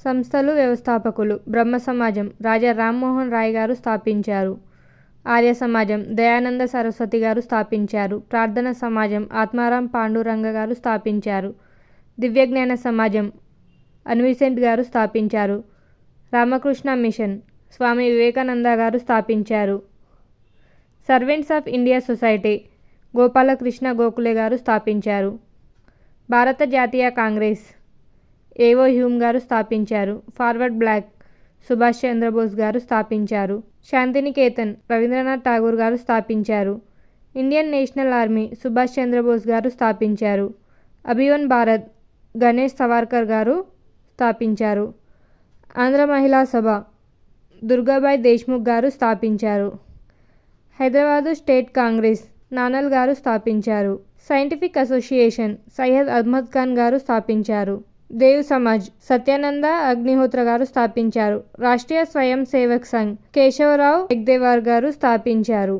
సంస్థలు వ్యవస్థాపకులు బ్రహ్మ సమాజం రాజా రామ్మోహన్ రాయ్ గారు స్థాపించారు. ఆర్య సమాజం దయానంద సరస్వతి గారు స్థాపించారు. ప్రార్థన సమాజం ఆత్మారాం పాండురంగ గారు స్థాపించారు. దివ్యజ్ఞాన సమాజం అన్విసెంట్ గారు స్థాపించారు. రామకృష్ణ మిషన్ స్వామి వివేకానంద గారు స్థాపించారు. Servants of India society Gopalakrishna Gokhale గారు స్థాపించారు. భారత జాతీయ కాంగ్రెస్ ఏవో హ్యూమ్ గారు స్థాపించారు. ఫార్వర్డ్ బ్లాక్ సుభాష్ చంద్రబోస్ గారు స్థాపించారు. శాంతినికేతన్ రవీంద్రనాథ్ ఠాగూర్ గారు స్థాపించారు. Indian National Army Subhash Chandrabose గారు స్థాపించారు. అభివన్ భారత్ గణేష్ సవార్కర్ గారు స్థాపించారు. ఆంధ్ర మహిళా సభ దుర్గాబాయ్ దేశ్ముఖ్ గారు స్థాపించారు. హైదరాబాదు స్టేట్ కాంగ్రెస్ నానల్ గారు స్థాపించారు. సైంటిఫిక్ అసోసియేషన్ సయ్యద్ అహ్మద్ ఖాన్ గారు స్థాపించారు. దేవ్ సమాజ్ సత్యానంద అగ్నిహోత్ర గారు స్థాపించారు. రాష్ట్రీయ స్వయం సేవక్ సంఘ్ కేశవరావు హెగ్దేవార్ గారు స్థాపించారు.